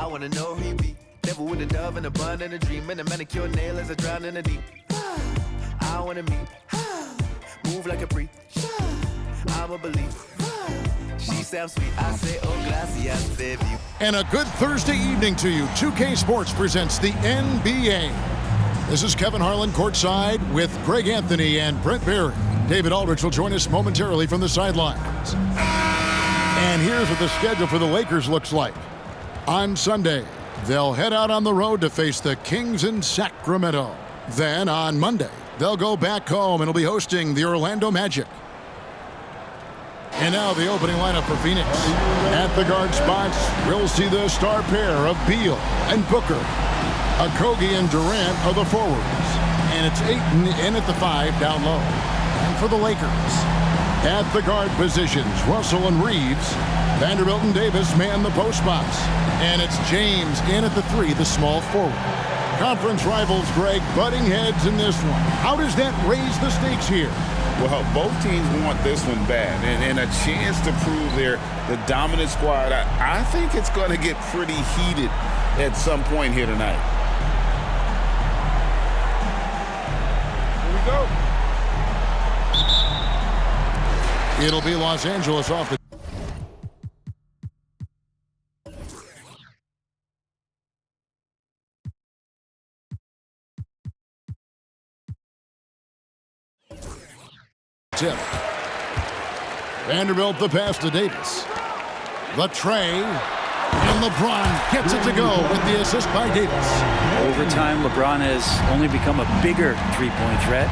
wanna know who you be. Devil with a dove and a bun and a dream and a manicure nail as I drown in the deep. I wanna meet, move like a freak. I'm a believer. She sounds sweet. I say, oh, gracias, baby. And a good Thursday evening to you. 2K Sports presents the NBA. This is Kevin Harlan courtside with Greg Anthony and Brett Barry. David Aldridge will join us momentarily from the sidelines. And here's what the schedule for the Lakers looks like. On Sunday, they'll head out on the road to face the Kings in Sacramento. Then on Monday, they'll go back home and will be hosting the Orlando Magic. And now the opening lineup for Phoenix. At the guard spots, we'll see the star pair of Beal and Booker. Okogie and Durant are the forwards. And it's Ayton in at the 5 down low. And for the Lakers, at the guard positions, Russell and Reeves. Vanderbilt and Davis man the post spots. And it's James in at the 3, the small forward. Conference rivals, Greg, butting heads in this one. How does that raise the stakes here? Well, both teams want this one bad, and a chance to prove they're the dominant squad. I think it's going to get pretty heated at some point here tonight. Here we go. It'll be Los Angeles off the tip. Vanderbilt the pass to Davis. The tray. And LeBron gets it to go with the assist by Davis. Over time, LeBron has only become a bigger three-point threat.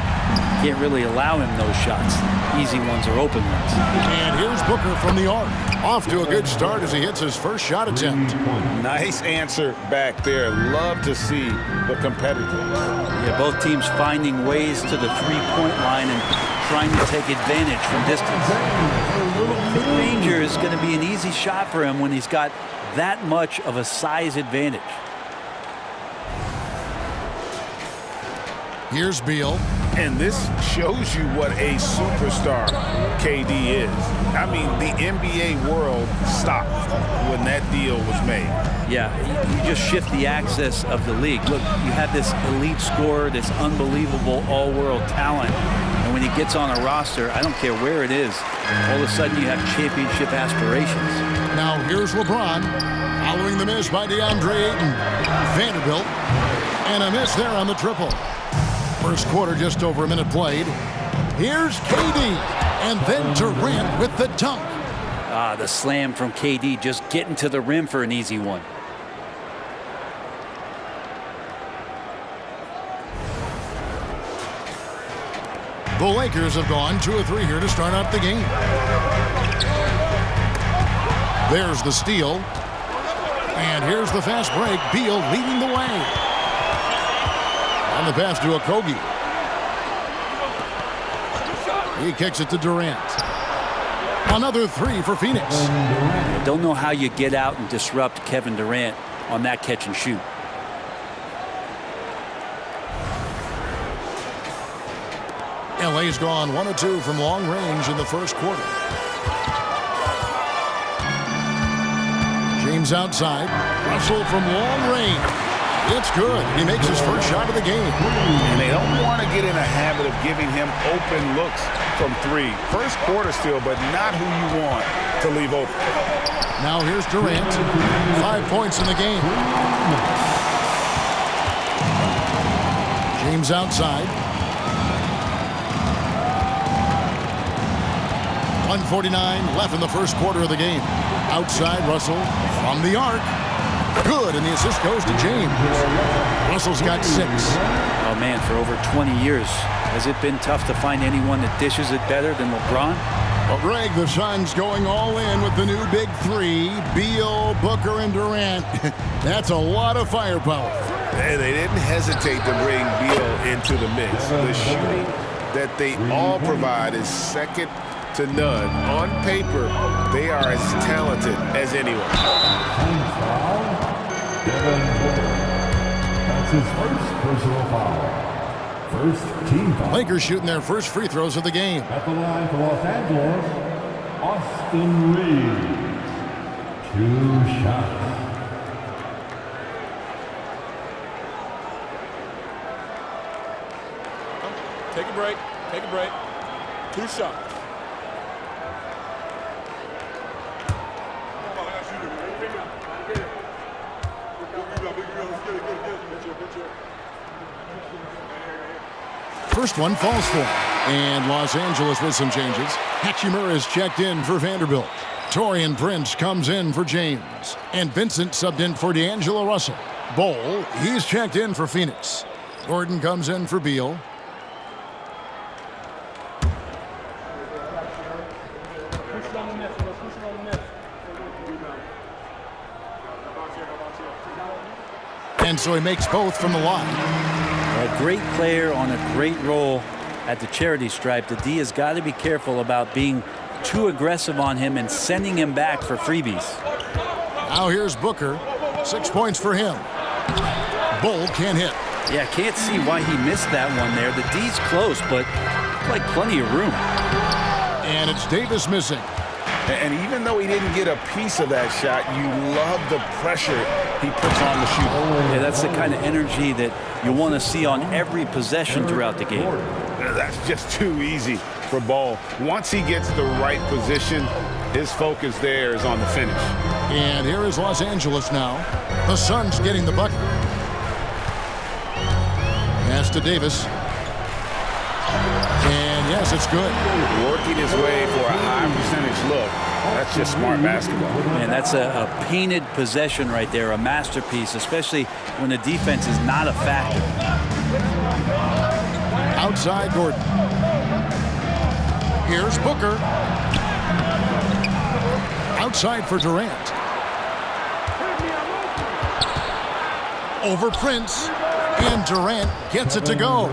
Can't really allow him those shots. Easy ones or open ones. And here's Booker from the arc. Off to a good start as he hits his first shot attempt. Nice answer back there. Love to see the competitor. Yeah, both teams finding ways to the three-point line and trying to take advantage from distance. Mid-ranger is going to be an easy shot for him when he's got that much of a size advantage. Here's Beal. And this shows you what a superstar KD is. I mean, the NBA world stopped when that deal was made. Yeah, you just shift the axis of the league. Look, you have this elite scorer, this unbelievable all-world talent, and when he gets on a roster, I don't care where it is, all of a sudden you have championship aspirations. Now here's LeBron, following the miss by DeAndre Ayton. Vanderbilt, and a miss there on the triple. First quarter, just over a minute played. Here's KD, and then Durant with the dunk. The slam from KD, just getting to the rim for an easy one. The Lakers have gone 2 of 3 here to start out the game. There's the steal. And here's the fast break. Beal leading the way. On the pass to Okogie. He kicks it to Durant. Another 3 for Phoenix. I don't know how you get out and disrupt Kevin Durant on that catch and shoot. LA's gone 1 of 2 from long range in the first quarter. James outside. Russell from long range. It's good. He makes his first shot of the game. And they don't want to get in a habit of giving him open looks from 3. First quarter still, but not who you want to leave open. Now here's Durant. 5 points in the game. James outside. 1:49 left in the first quarter of the game. Outside, Russell from the arc. Good, and the assist goes to James. Russell's got 6. Oh, man, for over 20 years, has it been tough to find anyone that dishes it better than LeBron? Well, Greg, the Suns going all in with the new big 3, Beal, Booker, and Durant. That's a lot of firepower. And they didn't hesitate to bring Beal into the mix. The shooting that they all provide is second to none. On paper, they are as talented as anyone. That's his first personal foul. First team foul. Lakers shooting their first free throws of the game. At the line for Los Angeles, Austin Reeves. 2 shots. Take a break. Take a break. 2 shots. First one falls for him. And Los Angeles with some changes. Hachimura is checked in for Vanderbilt. Torian Prince comes in for James. And Vincent subbed in for D'Angelo Russell. Bowl, he's checked in for Phoenix. Gordon comes in for Beal. And so he makes both from the line. A great player on a great role at the charity stripe. The D has got to be careful about being too aggressive on him and sending him back for freebies. Now here's Booker. 6 points for him. Bull can't hit. Yeah, can't see why he missed that one there. The D's close, but like plenty of room. And it's Davis missing. And even though he didn't get a piece of that shot, you love the pressure he puts on the shooter. Yeah, that's the kind of energy that you want to see on every possession throughout the game. That's just too easy for Ball. Once he gets the right position, his focus there is on the finish. And here is Los Angeles now. The Suns getting the bucket. Pass to Davis. And yes, it's good. Working his way for a high percentage look. That's just smart basketball. Man, that's a painted possession right there, a masterpiece, especially when the defense is not a factor. Outside Gordon. Here's Booker. Outside for Durant. Over Prince. And Durant gets it to go.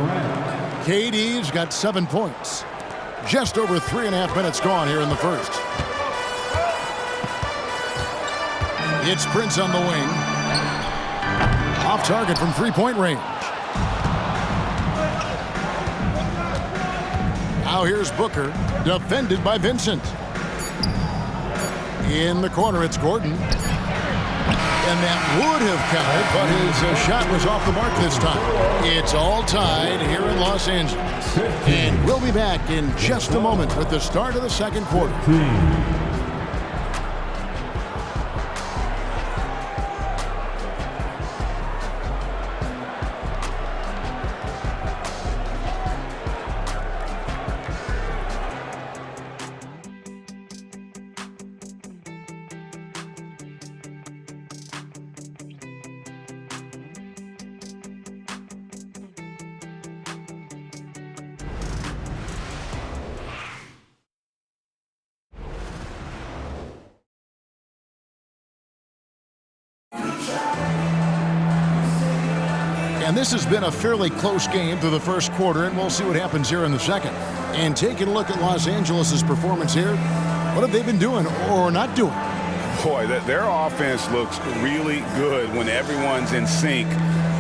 KD's got 7 points. Just over 3.5 minutes gone here in the first. It's Prince on the wing. Off target from three-point range. Now here's Booker, defended by Vincent. In the corner, it's Gordon. And that would have counted, but his shot was off the mark this time. It's all tied here in Los Angeles. And we'll be back in just a moment with the start of the second quarter. And this has been a fairly close game through the first quarter, and we'll see what happens here in the second. And taking a look at Los Angeles' performance here, what have they been doing or not doing? Boy, their offense looks really good when everyone's in sync.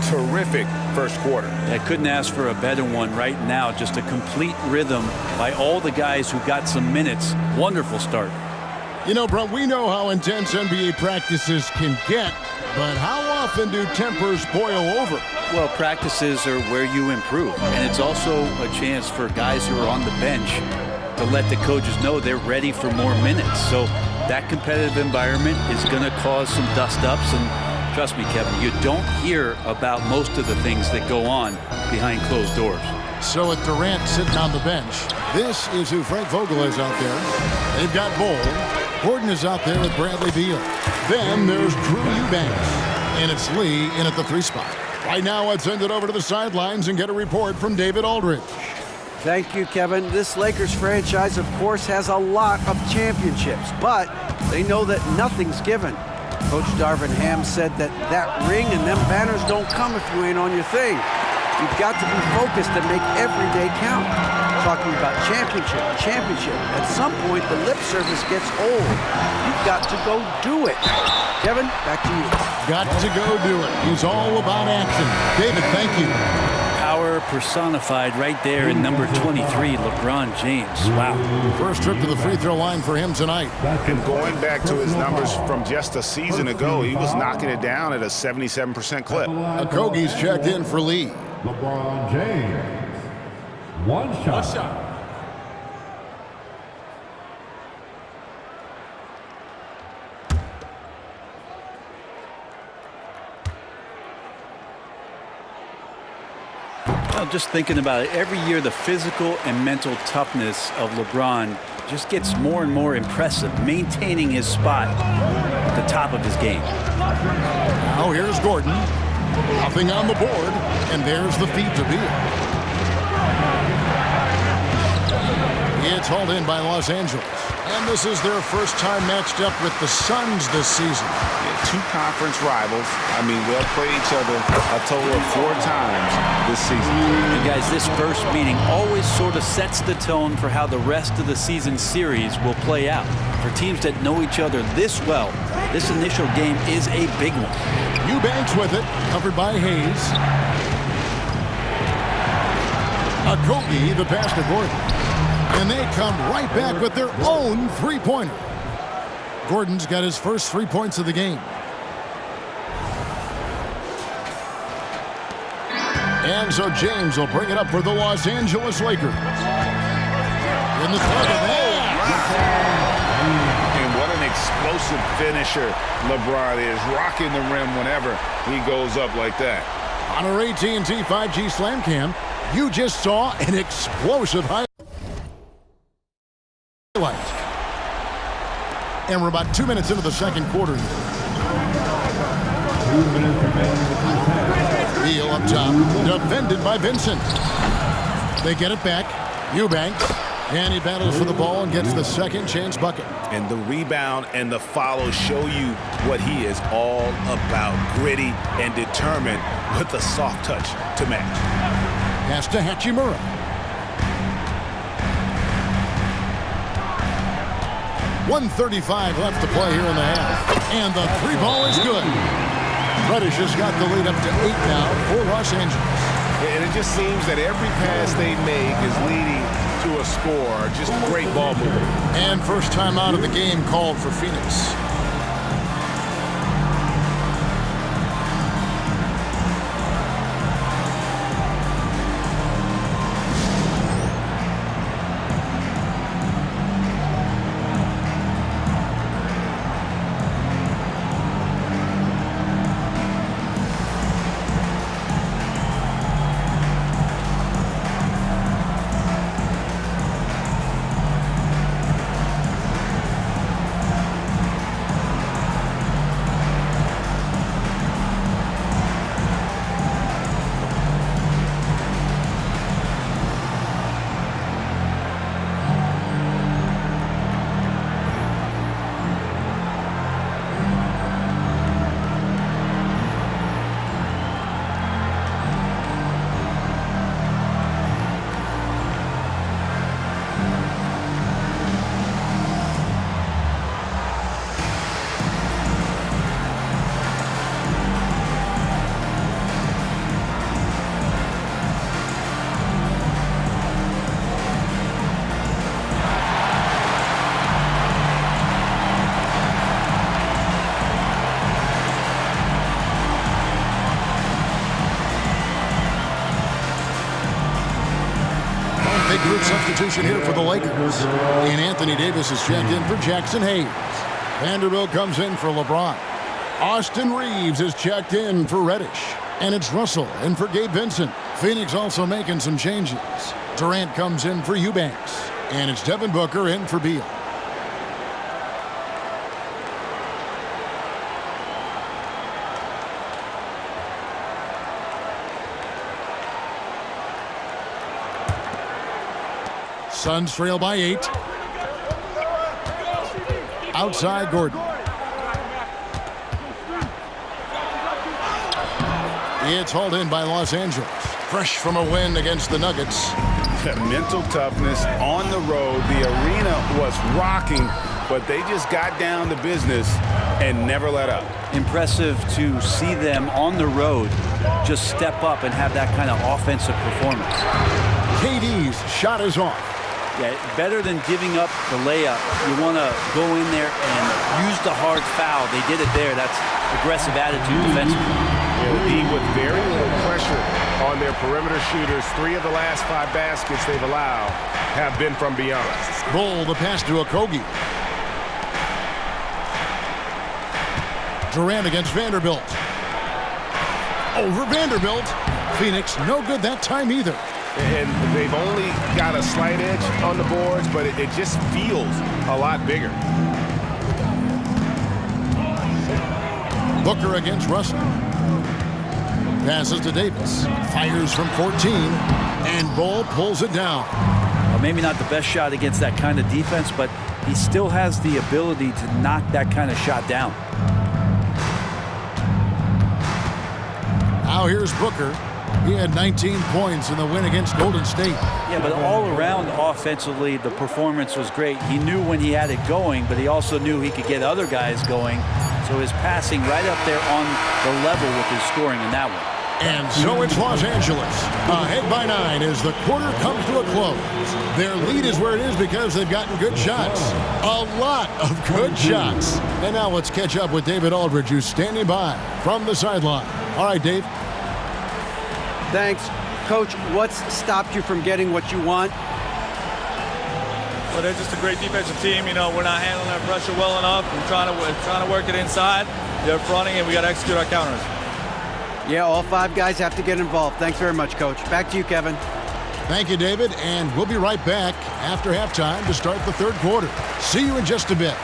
Terrific first quarter. I couldn't ask for a better one right now. Just a complete rhythm by all the guys who got some minutes. Wonderful start. You know, Brent, we know how intense NBA practices can get, but how often do tempers boil over? Well, practices are where you improve, and it's also a chance for guys who are on the bench to let the coaches know they're ready for more minutes. So that competitive environment is going to cause some dust-ups, and trust me, Kevin, you don't hear about most of the things that go on behind closed doors. So with Durant sitting on the bench, this is who Frank Vogel is out there. They've got Bowl. Gordon is out there with Bradley Beal. Then there's Drew Eubanks, and it's Lee in at the 3 spot. Right now, let's send it over to the sidelines and get a report from David Aldridge. Thank you, Kevin. This Lakers franchise, of course, has a lot of championships, but they know that nothing's given. Coach Darvin Ham said that ring and them banners don't come if you ain't on your thing. You've got to be focused and make every day count. Talking about championship. At some point, the lip service gets old. You've got to go do it. Kevin, back to you. Got to go do it. He's all about action. David, thank you. Power personified right there in number 23, LeBron James. Wow. First trip to the free throw line for him tonight. And going back to his numbers from just a season ago, he was knocking it down at a 77% clip. Okogie's checked in for Lee. LeBron James. One shot. One shot. Well, just thinking about it, every year the physical and mental toughness of LeBron just gets more and more impressive, maintaining his spot at the top of his game. Now here's Gordon. Nothing on the board, and there's the feed to Beal. It's hauled in by Los Angeles. And this is their first time matched up with the Suns this season. Yeah, two conference rivals. I mean, they'll play each other a total of 4 times this season. And guys, this first meeting always sort of sets the tone for how the rest of the season series will play out. For teams that know each other this well, this initial game is a big one. Eubanks with it, covered by Hayes. Kobe, the pass to Gordon. And they come right back with their own three-pointer. Gordon's got his first 3 points of the game. And so James will bring it up for the Los Angeles Lakers. In the third of And what an explosive finisher LeBron is, rocking the rim whenever he goes up like that. On our AT&T 5G Slam Cam, you just saw an explosive highlight. And we're about 2 minutes into the second quarter. 2 minutes remaining. Beal up top, defended by Vincent. They get it back. Eubanks, and he battles for the ball and gets the second chance bucket. And the rebound and the follow show you what he is all about. Gritty and determined with a soft touch to match. Pass to Hachimura. .135 left to play here in the half. And the three ball is good. Reddish has got the lead up to 8 now for Los Angeles. And it just seems that every pass they make is leading to a score. Just great ball movement. And first time out of the game called for Phoenix. Group substitution here for the Lakers. And Anthony Davis is checked in for Jackson Hayes. Vanderbilt comes in for LeBron. Austin Reeves is checked in for Reddish. And it's Russell in for Gabe Vincent. Phoenix also making some changes. Durant comes in for Eubanks. And it's Devin Booker in for Beal. Suns trail by 8. Outside Gordon. It's hauled in by Los Angeles. Fresh from a win against the Nuggets. Mental toughness on the road. The arena was rocking, but they just got down to business and never let up. Impressive to see them on the road just step up and have that kind of offensive performance. KD's shot is off. Yeah, better than giving up the layup. You want to go in there and use the hard foul. They did it there. That's aggressive attitude defensively. LD with very little pressure on their perimeter shooters. 3 of the last 5 baskets they've allowed have been from beyond. Roll the pass to Okogie. Durant against Vanderbilt. Over Vanderbilt. Phoenix no good that time either. And they've only got a slight edge on the boards, but it just feels a lot bigger. Booker against Russell. Passes to Davis. Fires from 14. And Bull pulls it down. Well, maybe not the best shot against that kind of defense, but he still has the ability to knock that kind of shot down. Now here's Booker. He had 19 points in the win against Golden State. Yeah, but all around offensively, the performance was great. He knew when he had it going, but he also knew he could get other guys going. So his passing right up there on the level with his scoring in that one. And so it's Los Angeles, ahead by 9 as the quarter comes to a close. Their lead is where it is because they've gotten good shots. A lot of good shots. And now let's catch up with David Aldridge, who's standing by from the sideline. All right, Dave. Thanks. Coach, what's stopped you from getting what you want? Well, they're just a great defensive team. You know, we're not handling our pressure well enough. We're trying to work it inside. They're fronting, and we got to execute our counters. Yeah, all 5 guys have to get involved. Thanks very much, Coach. Back to you, Kevin. Thank you, David, and we'll be right back after halftime to start the third quarter. See you in just a bit.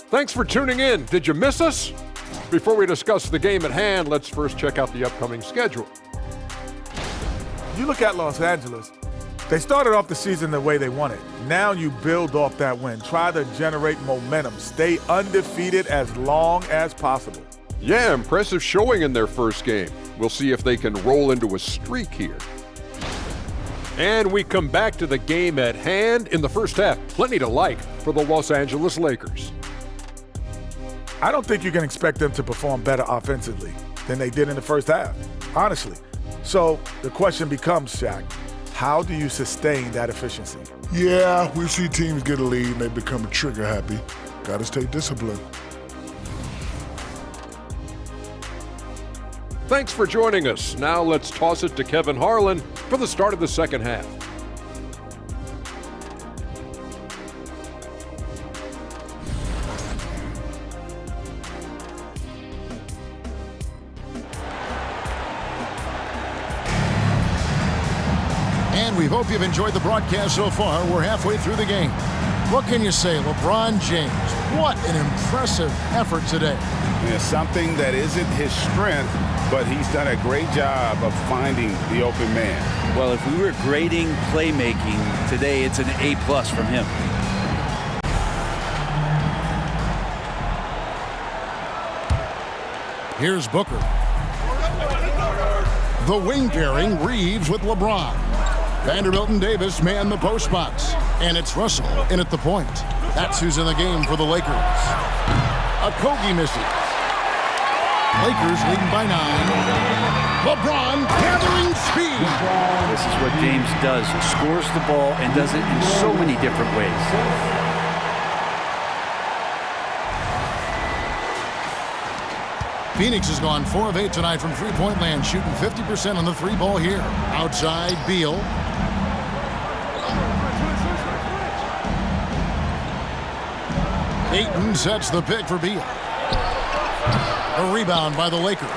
Thanks for tuning in. Did you miss us? Before we discuss the game at hand, let's first check out the upcoming schedule. You look at Los Angeles, they started off the season the way they wanted. Now you build off that win. Try to generate momentum. Stay undefeated as long as possible. Yeah, impressive showing in their first game. We'll see if they can roll into a streak here. And we come back to the game at hand in the first half. Plenty to like for the Los Angeles Lakers. I don't think you can expect them to perform better offensively than they did in the first half, honestly. So the question becomes, Shaq, how do you sustain that efficiency? Yeah, we see teams get a lead and they become trigger happy. Got to stay disciplined. Thanks for joining us. Now let's toss it to Kevin Harlan for the start of the second half. And we hope you've enjoyed the broadcast so far. We're halfway through the game. What can you say, LeBron James? What an impressive effort today. It's something that isn't his strength, but he's done a great job of finding the open man. Well, if we were grading playmaking today, it's an A+ from him. Here's Booker. The wing pairing, Reeves with LeBron. Vanderbilt and Davis man the post spots. And it's Russell in at the point. That's who's in the game for the Lakers. Okogie misses. Lakers leading by 9. LeBron gathering speed. This is what James does. Scores the ball and does it in so many different ways. Phoenix has gone 4 of 8 tonight from three-point land, shooting 50% on the 3-ball here. Outside, Beal. Ayton sets the pick for Beal. A rebound by the Lakers.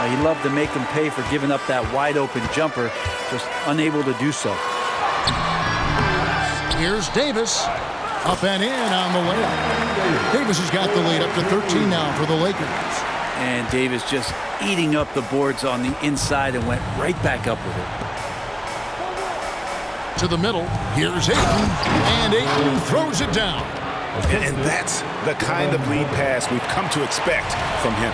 He loved to make them pay for giving up that wide-open jumper, just unable to do so. Here's Davis. Up and in on the layup. Davis has got the lead up to 13 now for the Lakers. And Davis just eating up the boards on the inside and went right back up with it. To the middle, here's Ayton, and Ayton throws it down. And that's the kind of lead pass we've come to expect from him.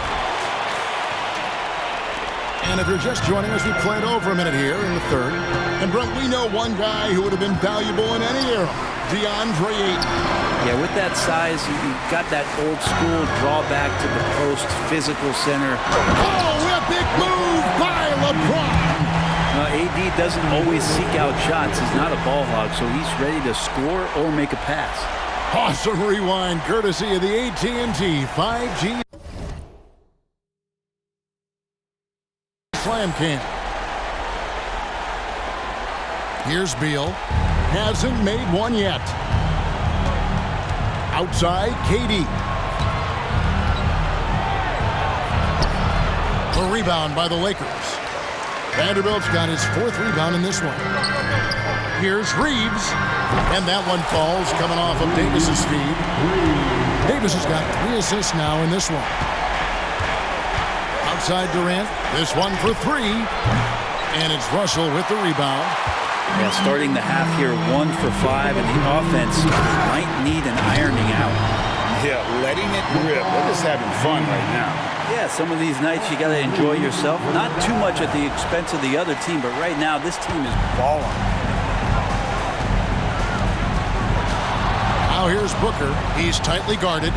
And if you're just joining us, we played over a minute here in the third. And Brent, we know one guy who would have been valuable in any era, DeAndre Ayton. Yeah, with that size, you got that old school drawback to the post, physical center. Oh, a big move by LeBron. AD doesn't always seek out shots. He's not a ball hog, so he's ready to score or make a pass. Awesome rewind, courtesy of the AT&T 5G Slam Cam. Here's Beal. Hasn't made one yet. Outside, KD. A rebound by the Lakers. Vanderbilt's got his 4th rebound in this one. Here's Reeves. And that one falls, coming off of Davis's feed. Davis has got 3 assists now in this one. Outside Durant. This one for 3. And it's Russell with the rebound. Yeah, starting the half here, 1 for 5, and the offense might need an ironing out. Yeah, letting it rip. We're just having fun right now. Yeah, some of these nights you got to enjoy yourself. Not too much at the expense of the other team, but right now this team is balling. Now here's Booker. He's tightly guarded.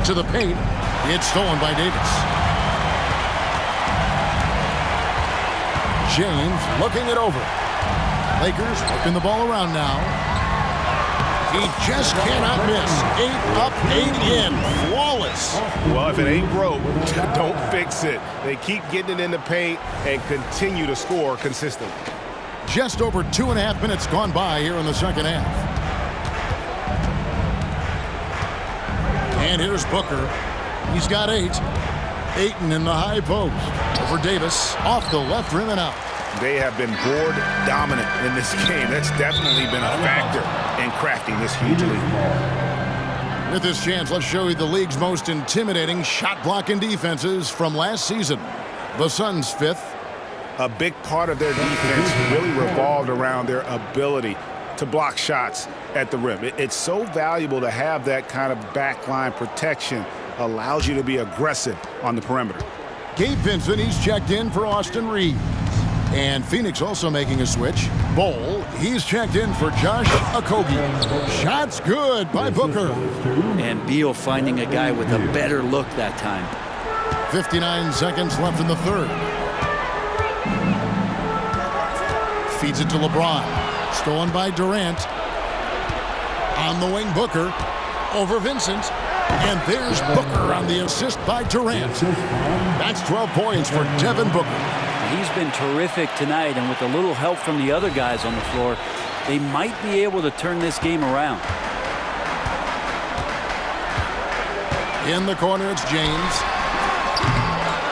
To the paint. It's stolen by Davis. James looking it over. Lakers working the ball around now. He just cannot miss. 8 up, 8 in. Flawless. Well, if it ain't broke, don't fix it. They keep getting it in the paint and continue to score consistently. Just over 2.5 minutes gone by here in the second half. And here's Booker. He's got 8. Ayton in the high post. Over Davis. Off the left rim and out. They have been board dominant in this game. That's definitely been a factor in crafting this huge lead. With this chance, let's show you the league's most intimidating shot-blocking defenses from last season. The Suns' 5th. A big part of their defense really revolved around their ability to block shots at the rim. It's so valuable to have that kind of backline protection. Allows you to be aggressive on the perimeter. Gabe Vincent, he's checked in for Austin Reeves. And Phoenix also making a switch. Bol, he's checked in for Josh Okogie. Shots good by Booker. And Beal finding a guy with a better look that time. 59 seconds left in the third. Feeds it to LeBron. Stolen by Durant. On the wing, Booker. Over Vincent. And there's Booker on the assist by Durant. That's 12 points for Devin Booker. He's been terrific tonight, and with a little help from the other guys on the floor, they might be able to turn this game around. In the corner, it's James.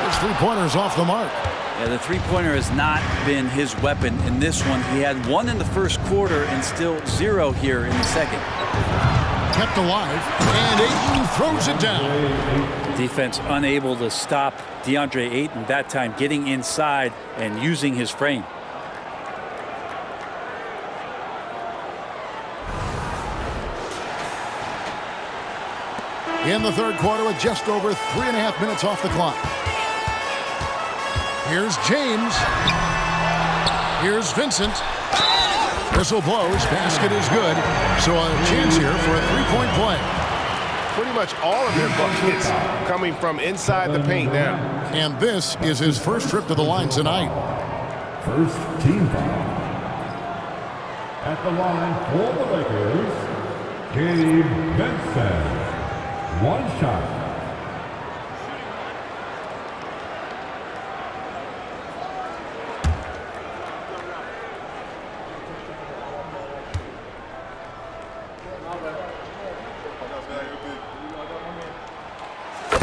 His three-pointer's off the mark. Yeah, the three-pointer has not been his weapon in this one. He had 1 in the first quarter and still 0 here in the second. Kept alive, and Ayton throws it down. Defense unable to stop DeAndre Ayton that time, getting inside and using his frame. In the third quarter with just over 3.5 minutes off the clock. Here's James. Here's Vincent. Whistle blows. Basket is good. So a chance here for a three-point play. Pretty much all of their buckets coming from inside the paint now. And this is his first trip to the line tonight. First team foul. At the line for the Lakers, Gabe Vincent. 1 shot.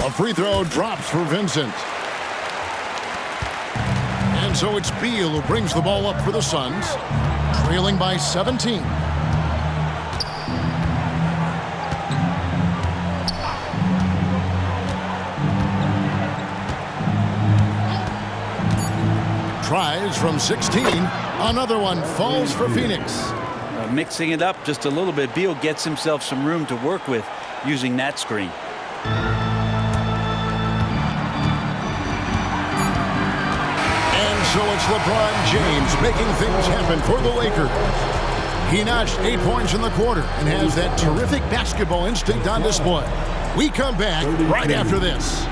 A free throw drops for Vincent. And so it's Beal who brings the ball up for the Suns, trailing by 17. Tries from 16. Another one falls for Phoenix. Mixing it up just a little bit, Beal gets himself some room to work with using that screen. So it's LeBron James making things happen for the Lakers. He notched 8 points in the quarter and has that terrific basketball instinct on display. We come back right after this.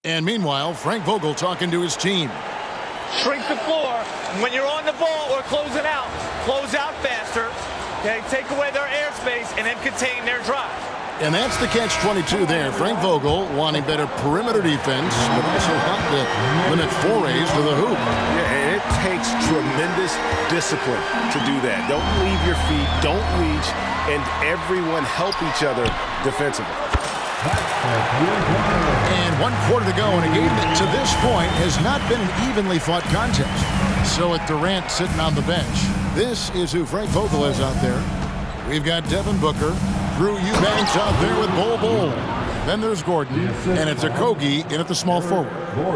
And meanwhile, Frank Vogel talking to his team. Shrink the floor. When you're on the ball or close out faster. Okay, take away their airspace and then contain their drive. And that's the catch-22 there. Frank Vogel wanting better perimeter defense, but also not to limit forays to the hoop. Yeah, and it takes tremendous discipline to do that. Don't leave your feet, don't reach, and everyone help each other defensively. And 1 quarter to go in a game that to this point has not been an evenly fought contest. So with Durant sitting on the bench, this is who Frank Vogel is out there. We've got Devin Booker, Drew Eubanks out there with Bol. Then there's Gordon, and it's Okogie in at the small forward.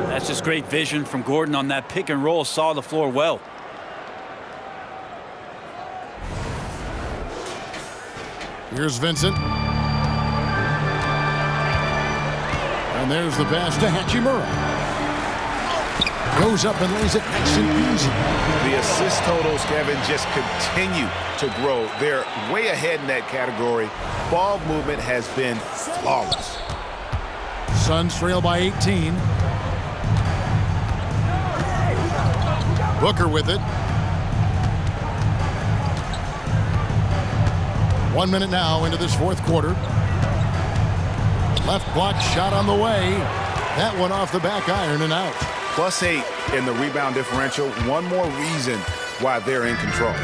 That's just great vision from Gordon on that pick and roll. Saw the floor well. Here's Vincent. And there's the pass to Hachimura. Goes up and lays it nice and easy. The assist totals, Kevin, just continue to grow. They're way ahead in that category. Ball movement has been flawless. Suns trail by 18. Booker with it. 1 minute now into this fourth quarter. Left block shot on the way. That one off the back iron and out. +8 in the rebound differential. One more reason why they're in control.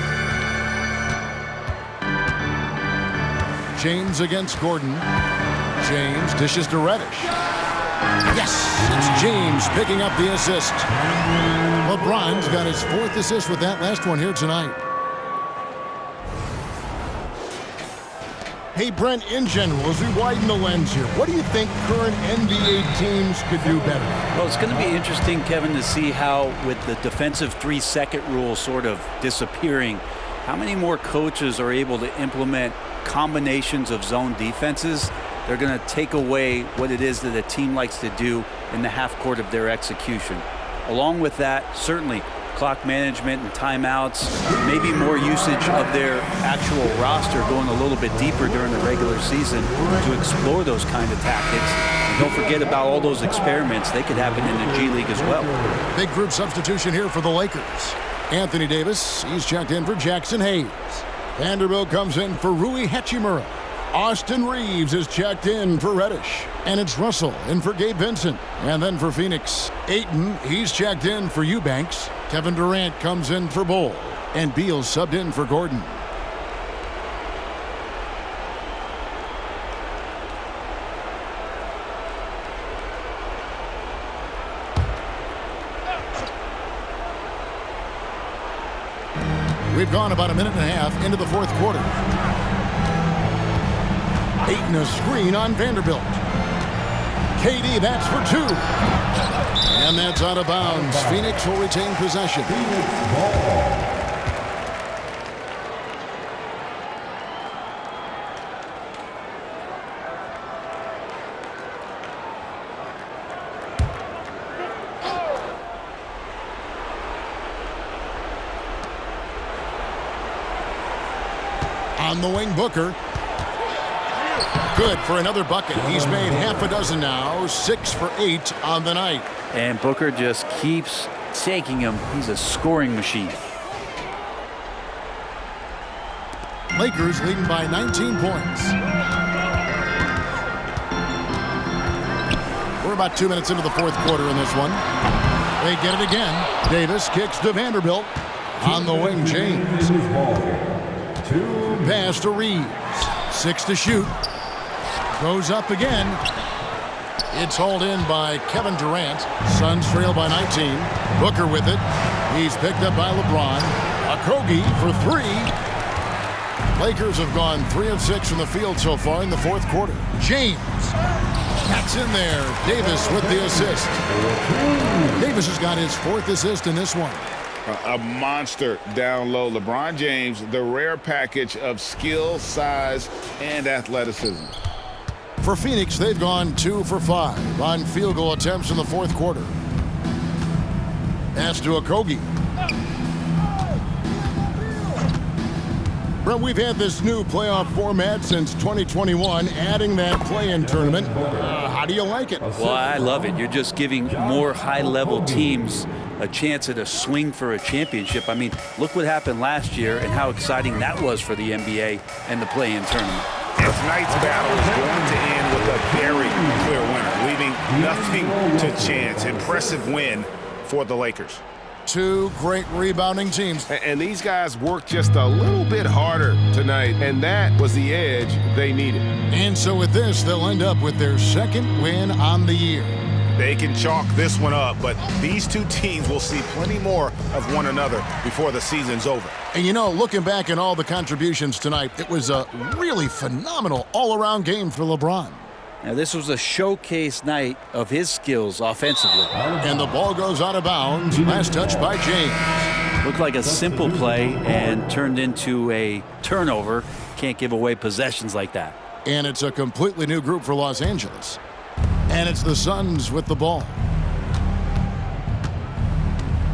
James against Gordon. James dishes to Reddish. Yes, it's James picking up the assist. LeBron's got his 4th assist with that last one here tonight. Hey, Brent, in general, as we widen the lens here, what do you think current NBA teams could do better? Well, it's going to be interesting, Kevin, to see how, with the defensive 3-second rule sort of disappearing, how many more coaches are able to implement combinations of zone defenses. They're going to take away what it is that a team likes to do in the half court of their execution. Along with that, certainly, clock management and timeouts, maybe more usage of their actual roster going a little bit deeper during the regular season to explore those kind of tactics. And don't forget about all those experiments. They could happen in the G League as well. Big group substitution here for the Lakers. Anthony Davis, he's checked in for Jackson Hayes. Vanderbilt comes in for Rui Hachimura. Austin Reeves is checked in for Reddish. And it's Russell in for Gabe Vincent. And then for Phoenix, Ayton, he's checked in for Eubanks. Kevin Durant comes in for Bol. And Beal subbed in for Gordon. We've gone about a minute and a half into the fourth quarter. Ayton a screen on Vanderbilt. KD, that's for 2. And that's out of bounds. Phoenix will retain possession. On the wing, Booker. Good for another bucket. He's made half a dozen now, 6 for 8 on the night. And Booker just keeps taking him. He's a scoring machine. Lakers leading by 19 points. We're about 2 minutes into the fourth quarter in this one. They get it again. Davis kicks to Vanderbilt. On the wing, James. Pass to Reeves. 6 to shoot. Goes up again. It's hauled in by Kevin Durant. Suns trail by 19. Booker with it. He's picked up by LeBron. Okogie for three. Lakers have gone 3 of 6 from the field so far in the fourth quarter. James. That's in there. Davis with the assist. Davis has got his 4th assist in this one. A monster down low. LeBron James, the rare package of skill, size, and athleticism. For Phoenix, they've gone 2 for 5 on field goal attempts in the fourth quarter. Pass to Okogie. Well, we've had this new playoff format since 2021, adding that play-in tournament. How do you like it? Well, I love it. You're just giving more high-level teams a chance at a swing for a championship. I mean, look what happened last year and how exciting that was for the NBA and the play-in tournament. And tonight's battle is going to end with a very clear winner, leaving nothing to chance. Impressive win for the Lakers. 2 great rebounding teams. And these guys worked just a little bit harder tonight, and that was the edge they needed. And so with this, they'll end up with their 2nd win on the year. They can chalk this one up, but these two teams will see plenty more of one another before the season's over. And you know, looking back at all the contributions tonight, it was a really phenomenal all-around game for LeBron. Now, this was a showcase night of his skills offensively. And the ball goes out of bounds. Last touch by James. Looked like a simple play and turned into a turnover. Can't give away possessions like that. And it's a completely new group for Los Angeles. And it's the Suns with the ball.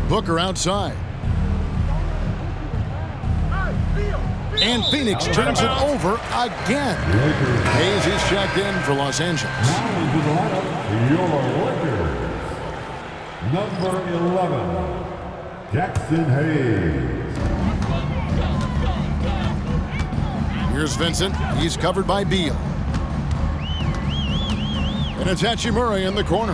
Booker outside. And Phoenix turns it over again. Hayes is checked in for Los Angeles. Your Lakers. Number 11, Jackson Hayes. Here's Vincent. He's covered by Beal. And it's Hachimura in the corner.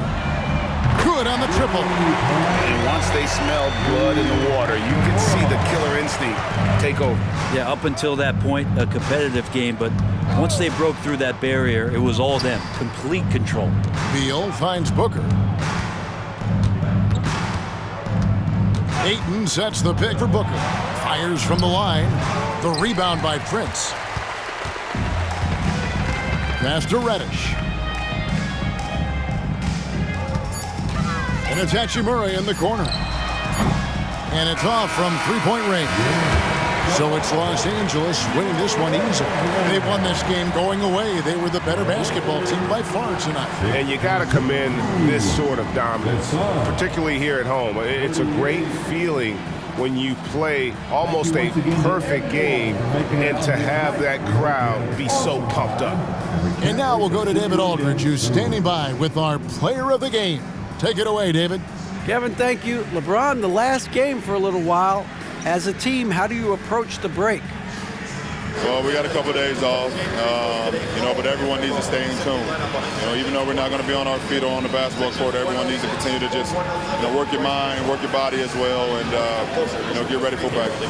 Good on the triple. And once they smelled blood in the water, you could see the killer instinct take over. Yeah, up until that point, a competitive game, but once they broke through that barrier, it was all them. Complete control. Beal finds Booker. Ayton sets the pick for Booker. Fires from the line. The rebound by Prince. Pass to Reddish. And it's Hachimura in the corner. And it's off from three-point range. So it's Los Angeles winning this one easily. They won this game going away. They were the better basketball team by far tonight. And you got to commend this sort of dominance, particularly here at home. It's a great feeling when you play almost a perfect game and to have that crowd be so pumped up. And now we'll go to David Aldridge, who's standing by with our player of the game. Take it away, David. Kevin, thank you. LeBron, the last game for a little while. As a team, how do you approach the break? Well, we got a couple of days off, but everyone needs to stay in tune. Even though we're not going to be on our feet or on the basketball court, everyone needs to continue to just, work your mind and work your body as well, and get ready for practice.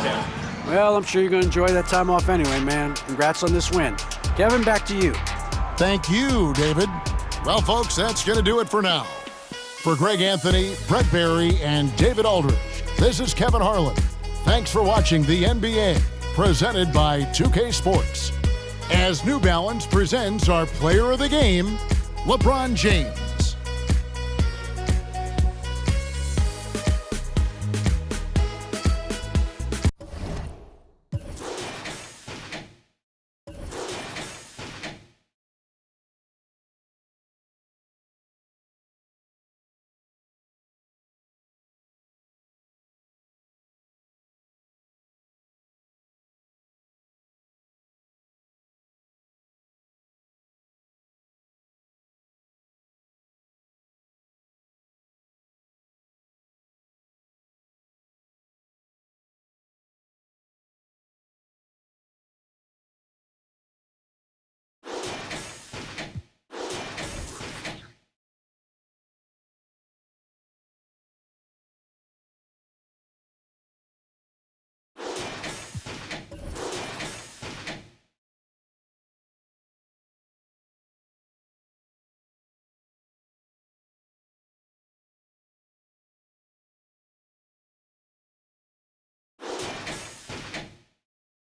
Well, I'm sure you're going to enjoy that time off anyway, man. Congrats on this win. Kevin, back to you. Thank you, David. Well, folks, that's going to do it for now. For Greg Anthony, Brett Barry, and David Aldridge, this is Kevin Harlan. Thanks for watching the NBA, presented by 2K Sports. As New Balance presents our player of the game, LeBron James.